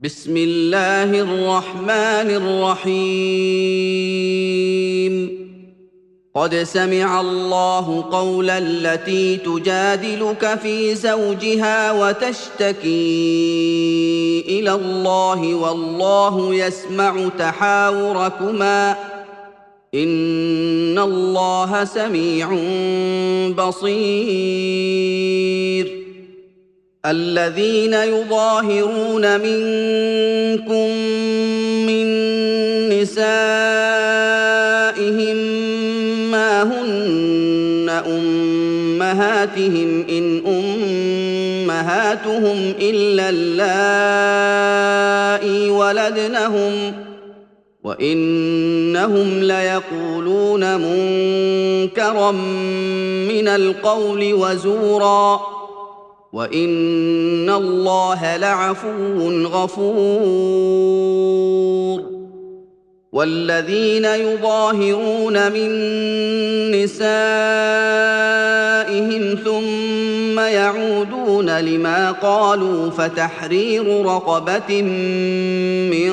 بسم الله الرحمن الرحيم. قد سمع الله قول التي تجادلك في زوجها وتشتكي إلى الله والله يسمع تحاوركما إن الله سميع بصير. الذين يظاهرون منكم من نسائهم ما هن أمهاتهم إن أمهاتهم إلا اللائي ولدنهم وإنهم ليقولون منكرا من القول وزورا وإن الله لعفو غفور. والذين يظاهرون من نسائهم ثم يعودون لما قالوا فتحرير رقبة من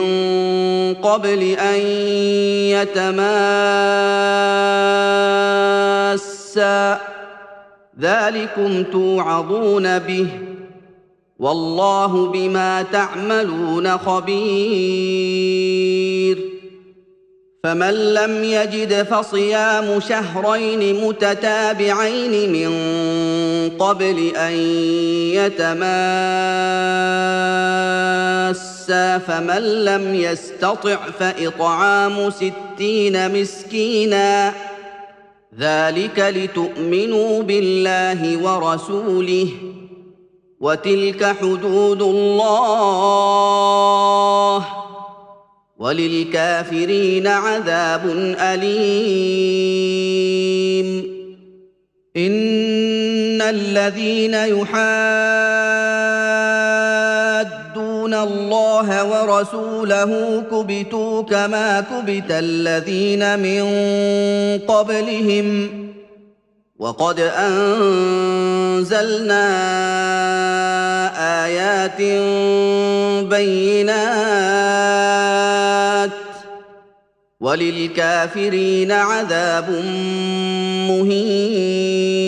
قبل أن يتماسا ذلكم توعظون به والله بما تعملون خبير. فمن لم يجد فصيام شهرين متتابعين من قبل أن يتماسا فمن لم يستطع فإطعام 60 مسكينا ذلك لتؤمنوا بالله ورسوله وتلك حدود الله وللكافرين عذاب أليم. إن الذين يحادون الله ورسوله كبتوا كما كبت الذين من قبلهم وقد أنزلنا آيات بينات وللكافرين عذاب مهين.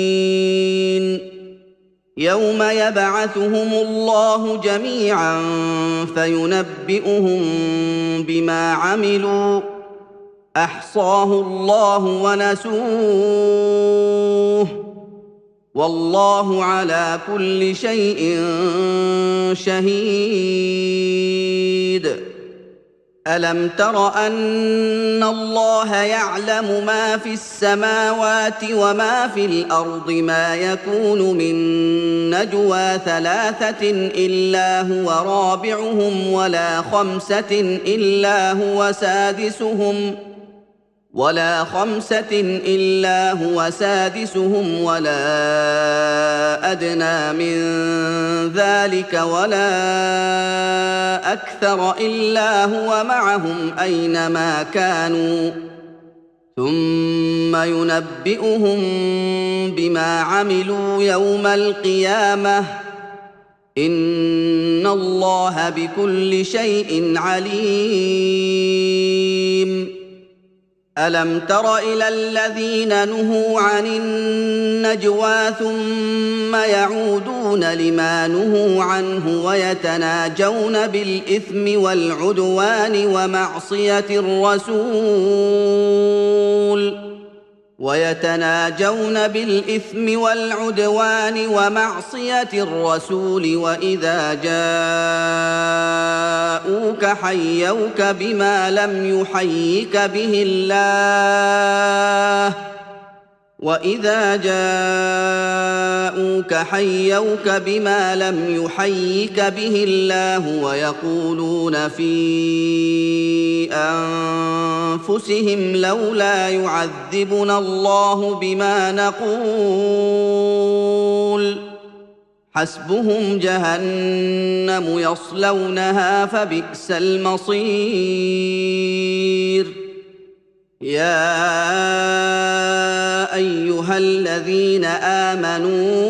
يوم يبعثهم الله جميعا فينبئهم بما عملوا أحصاه الله ونسوه والله على كل شيء شهيد. ألم تر أن الله يعلم ما في السماوات وما في الأرض ما يكون من نجوى 3 إلا هو رابعهم ولا 5 إلا هو سادسهم ولا أدنى من ذلك ولا أكثر إلا هو معهم أينما كانوا ثم ينبئهم بما عملوا يوم القيامة إن الله بكل شيء عليم. ألم تر إلى الذين نهوا عن النجوى ثم يعودون لما نهوا عنه ويتناجون بالإثم والعدوان ومعصية الرسول وإذا جاءوك حيوك بما لم يحيك به الله ويقولون في أنفسهم لولا يعذبنا الله بما نقول حسبهم جهنم يصلونها فبئس المصير. يا أيها الذين آمنوا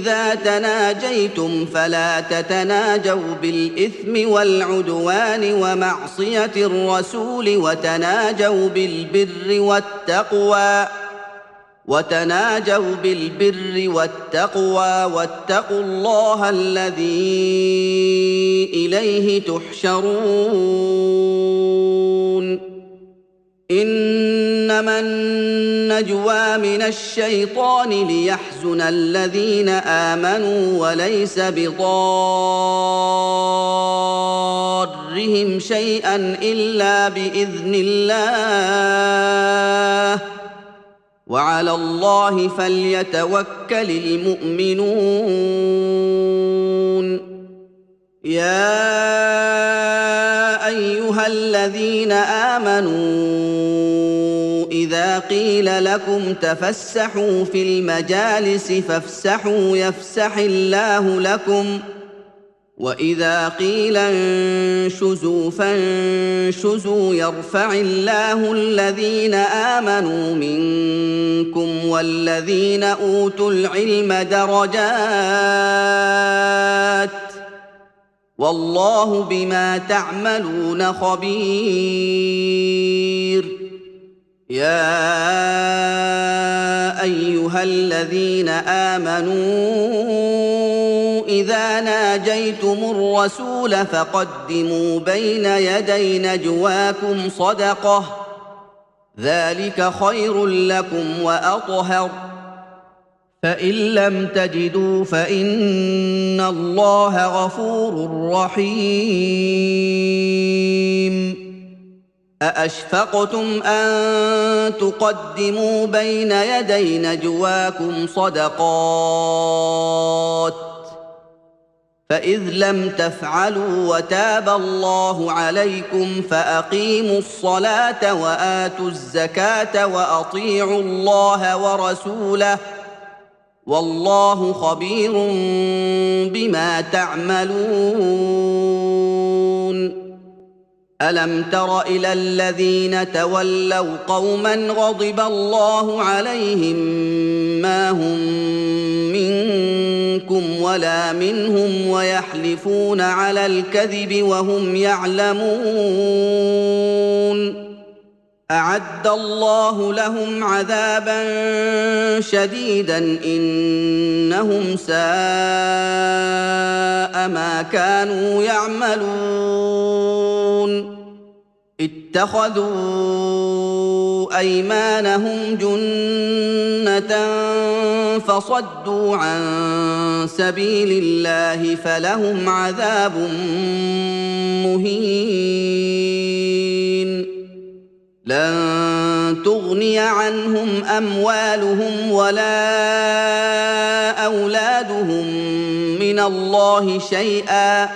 إذا تناجيتم فلا تتناجوا بالإثم والعدوان ومعصية الرسول وتناجوا بالبر والتقوى واتقوا الله الذي إليه تحشرون إنما النجوى من الشيطان ليحزن الذين آمنوا وليس بضارهم شيئا إلا بإذن الله وعلى الله فليتوكل المؤمنون يا أيها الذين آمنوا إذا قيل لكم تفسحوا في المجالس فافسحوا يفسح الله لكم وإذا قيل انشزوا فانشزوا يرفع الله الذين آمنوا منكم والذين أوتوا العلم درجات والله بما تعملون خبير يا أيها الذين آمنوا إذا ناجيتم الرسول فقدموا بين يدي نجواكم صدقة ذلك خير لكم وأطهر فإن لم تجدوا فإن الله غفور رحيم أأشفقتم أن تقدموا بين يدي نجواكم صدقات فإذ لم تفعلوا وتاب الله عليكم فأقيموا الصلاة وآتوا الزكاة وأطيعوا الله ورسوله والله خبير بما تعملون ألم تر إلى الذين تولوا قوما غضب الله عليهم ما هم منكم ولا منهم ويحلفون على الكذب وهم يعلمون أعد الله لهم عذابا شديدا إنهم ساء ما كانوا يعملون اتخذوا أيمانهم جنة فصدوا عن سبيل الله فلهم عذاب مهين لن تغني عنهم أموالهم ولا أولادهم من الله شيئا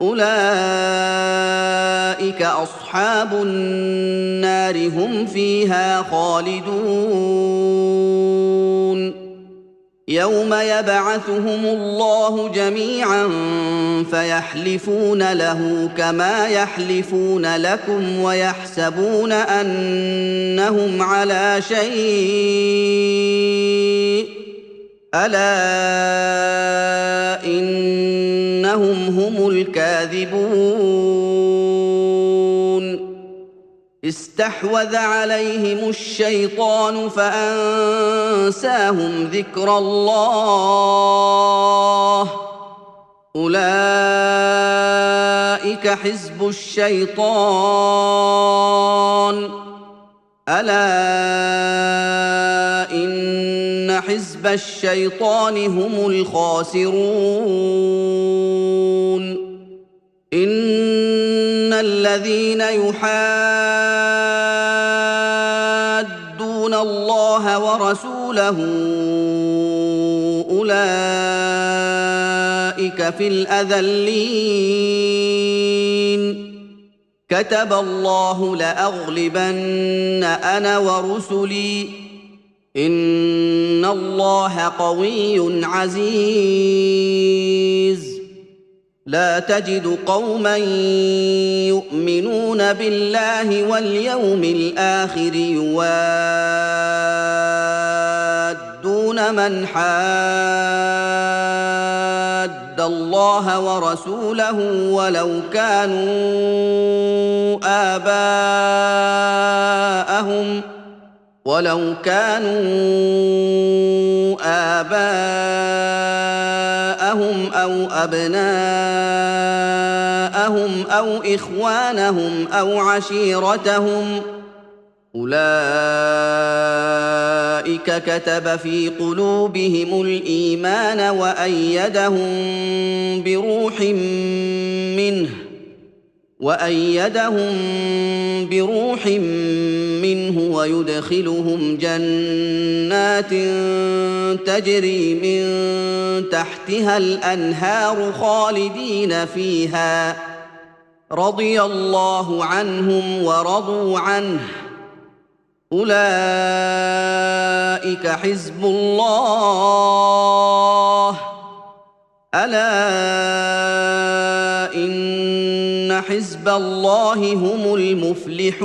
أولئك أصحاب النار هم فيها خالدون يوم يبعثهم الله جميعا فيحلفون له كما يحلفون لكم ويحسبون أنهم على شيء ألا إنهم هم الكاذبون استحوذ عليهم الشيطان فأنساهم ذكر الله أولئك حزب الشيطان ألا إن حزب الشيطان هم الخاسرون إن الذين يحادون الله ورسوله أولئك في الأذلين كتب الله لأغلبن أنا ورسلي إن الله قوي عزيز لا تجد قوما يؤمنون بالله واليوم الآخر يوادون من حاد الله ورسوله ولو كانوا آباءهم أو أبناءهم أو إخوانهم أو عشيرتهم أولئك كتب في قلوبهم الإيمان وأيدهم بروح منه ويدخلهم جنات تجري من تحتها الأنهار خالدين فيها رضي الله عنهم ورضوا عنه أولئك حزب الله ألا إن حزب الله هم المفلحون